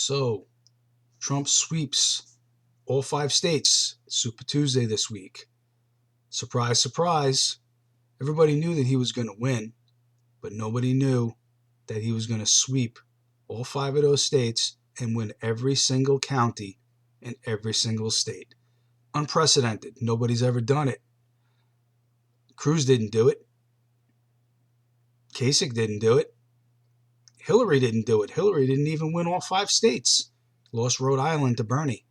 So, Trump sweeps all 5 states. Super Tuesday this week. Surprise, surprise. Everybody knew that he was going to win, but nobody knew that he was going to sweep all 5 of those states and win every single county in every single state. Unprecedented. Nobody's ever done it. Cruz didn't do it. Kasich didn't do it. Hillary didn't do it. Hillary didn't even win all 5 states. Lost Rhode Island to Bernie.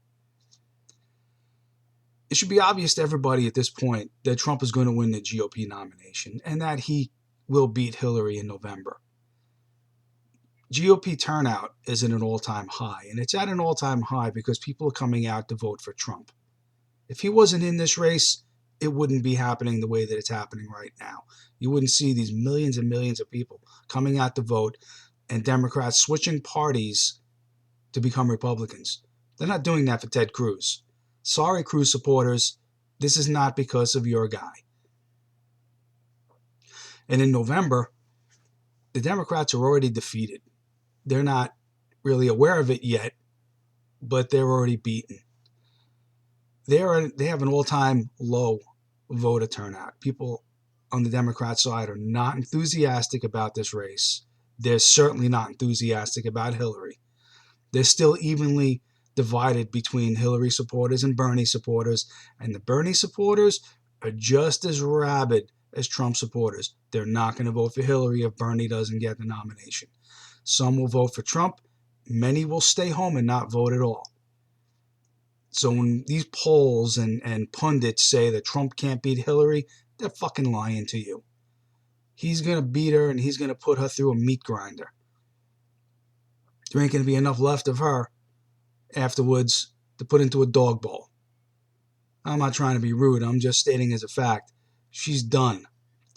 It should be obvious to everybody at this point that Trump is going to win the GOP nomination and that he will beat Hillary in November. GOP turnout is at an all-time high, and it's at an all-time high because people are coming out to vote for Trump. If he wasn't in this race, it wouldn't be happening the way that it's happening right now. You wouldn't see these millions and millions of people coming out to vote and Democrats switching parties to become Republicans. They're not doing that for Ted Cruz. Sorry, Cruz supporters, this is not because of your guy. And in November, the Democrats are already defeated. They're not really aware of it yet, but they're already beaten. They have an all-time low voter turnout. People on the Democrat side are not enthusiastic about this race. They're certainly not enthusiastic about Hillary. They're still evenly divided between Hillary supporters and Bernie supporters, and the Bernie supporters are just as rabid as Trump supporters. They're not going to vote for Hillary if Bernie doesn't get the nomination. Some will vote for Trump. Many will stay home and not vote at all. So when these polls and pundits say that Trump can't beat Hillary, they're fucking lying to you. He's going to beat her and he's going to put her through a meat grinder. There ain't going to be enough left of her afterwards to put into a dog bowl. I'm not trying to be rude. I'm just stating as a fact. She's done.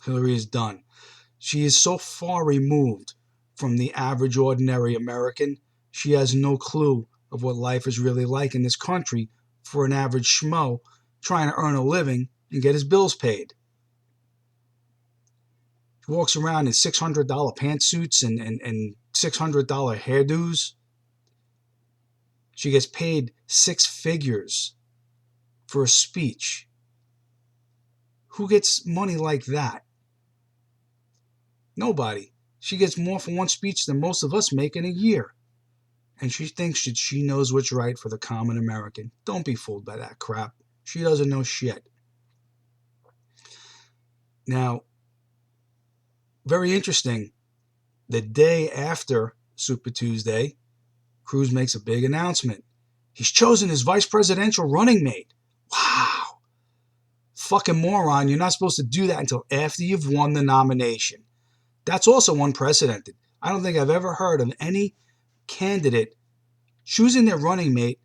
Hillary is done. She is so far removed from the average ordinary American, she has no clue of what life is really like in this country for an average schmo trying to earn a living and get his bills paid. He walks around in $600 pantsuits and $600 hairdos. She gets paid 6 figures for a speech. Who gets money like that? Nobody. She gets more for one speech than most of us make in a year. And she thinks that she knows what's right for the common American. Don't be fooled by that crap. She doesn't know shit. Now, very interesting, the day after Super Tuesday, Cruz makes a big announcement. He's chosen his vice presidential running mate. Wow. Fucking moron. You're not supposed to do that until after you've won the nomination. That's also unprecedented. I don't think I've ever heard of any candidate choosing their running mate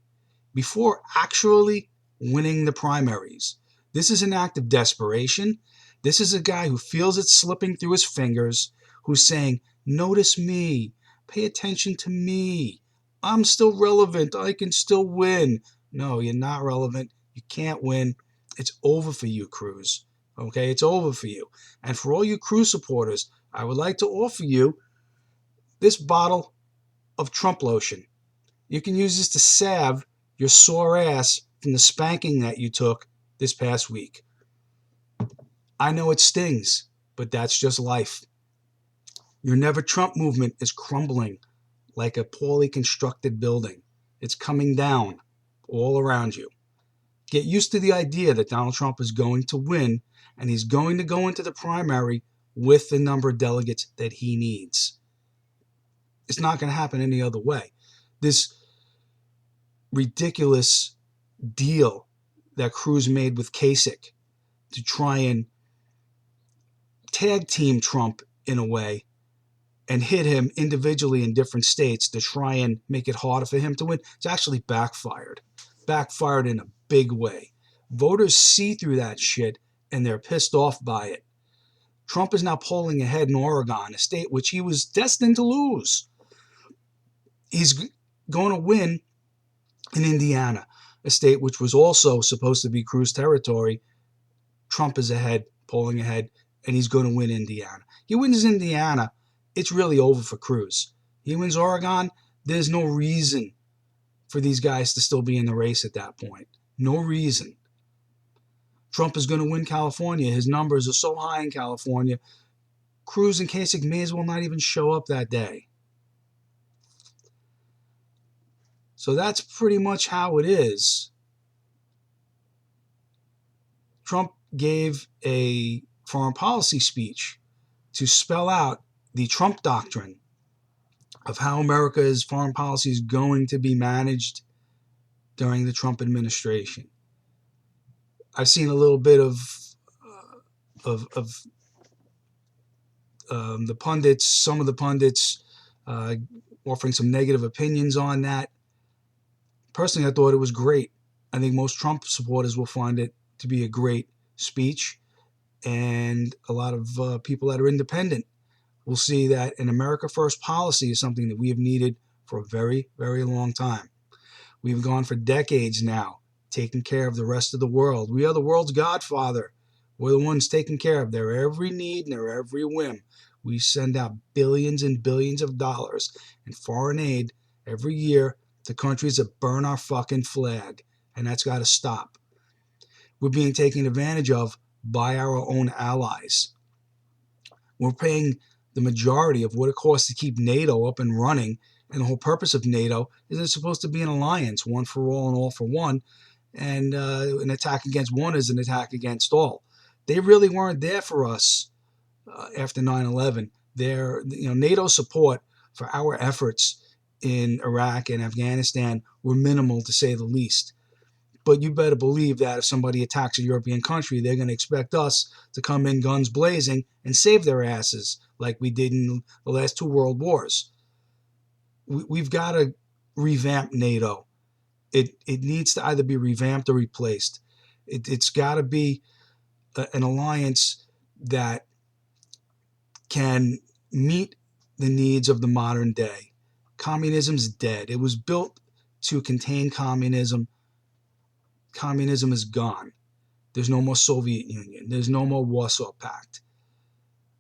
before actually winning the primaries. This is an act of desperation. This is a guy who feels it slipping through his fingers, who's saying, notice me, pay attention to me. I'm still relevant. I can still win. No, you're not relevant. You can't win. It's over for you, Cruz. Okay, it's over for you. And for all you Cruz supporters, I would like to offer you this bottle of Trump lotion. You can use this to salve your sore ass from the spanking that you took this past week. I know it stings, but that's just life. Your Never Trump movement is crumbling like a poorly constructed building. It's coming down all around you. Get used to the idea that Donald Trump is going to win, and he's going to go into the primary with the number of delegates that he needs. It's not going to happen any other way. This ridiculous deal that Cruz made with Kasich to try and tag team Trump in a way and hit him individually in different states to try and make it harder for him to win, it's actually backfired. Backfired in a big way. Voters see through that shit and they're pissed off by it. Trump is now polling ahead in Oregon, a state which he was destined to lose. He's going to win in Indiana, a state which was also supposed to be Cruz territory. Trump is ahead, polling ahead, and he's going to win Indiana. He wins Indiana, it's really over for Cruz. He wins Oregon, there's no reason for these guys to still be in the race at that point. No reason. Trump is going to win California. His numbers are so high in California. Cruz and Kasich may as well not even show up that day. So that's pretty much how it is. Trump gave a foreign policy speech to spell out the Trump doctrine of how America's foreign policy is going to be managed during the Trump administration. I've seen a little bit of the pundits, some of the pundits offering some negative opinions on that. Personally, I thought it was great. I think most Trump supporters will find it to be a great speech, and a lot of people that are independent will see that an America First policy is something that we have needed for a very, very long time. We've gone for decades now, taking care of the rest of the world. We are the world's godfather. We're the ones taking care of their every need and their every whim. We send out billions and billions of dollars in foreign aid every year to countries that burn our fucking flag, and that's got to stop. We're being taken advantage of by our own allies. We're paying the majority of what it costs to keep NATO up and running, and the whole purpose of NATO is it's supposed to be an alliance, one for all and all for one, and an attack against one is an attack against all. They really weren't there for us after 9/11. NATO support for our efforts in Iraq and Afghanistan were minimal, to say the least. But you better believe that if somebody attacks a European country, they're going to expect us to come in guns blazing and save their asses like we did in the last two world wars. We've got to revamp NATO. It needs to either be revamped or replaced. It's got to be an alliance that can meet the needs of the modern day. Communism's dead. It was built to contain communism. Communism is gone. There's no more Soviet Union. There's no more Warsaw Pact.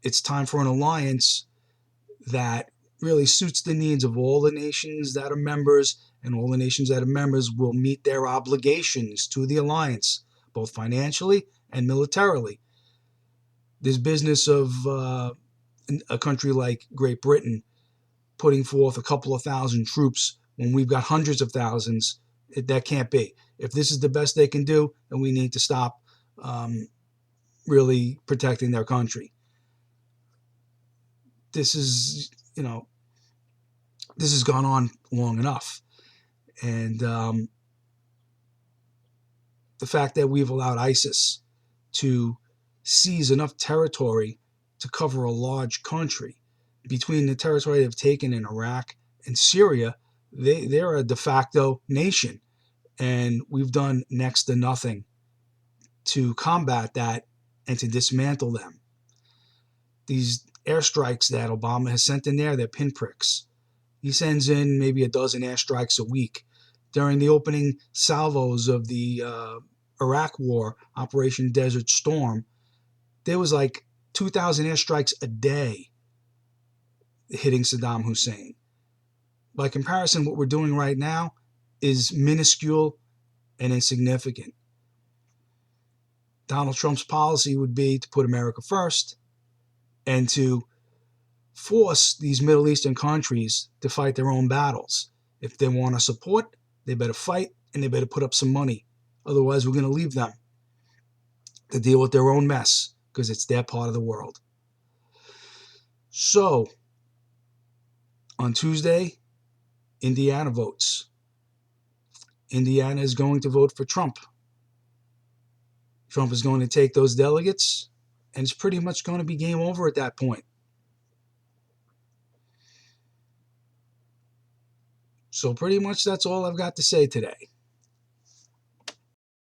It's time for an alliance that really suits the needs of all the nations that are members, and all the nations that are members will meet their obligations to the alliance, both financially and militarily. This business of a country like Great Britain putting forth a couple of thousand troops when we've got hundreds of thousands, that can't be. If this is the best they can do, then we need to stop really protecting their country. This has gone on long enough. And the fact that we've allowed ISIS to seize enough territory to cover a large country, between the territory they've taken in Iraq and Syria, they're a de facto nation. And we've done next to nothing to combat that and to dismantle them. These airstrikes that Obama has sent in there, they're pinpricks. He sends in maybe a dozen airstrikes a week. During the opening salvos of the Iraq War, Operation Desert Storm, there was like 2,000 airstrikes a day hitting Saddam Hussein. By comparison, what we're doing right now is minuscule and insignificant. Donald Trump's policy would be to put America first and to force these Middle Eastern countries to fight their own battles. If they want our support, they better fight and they better put up some money. Otherwise, we're going to leave them to deal with their own mess because it's their part of the world. So, on Tuesday, Indiana votes. Indiana is going to vote for Trump. Trump is going to take those delegates, and it's pretty much going to be game over at that point. So pretty much that's all I've got to say today.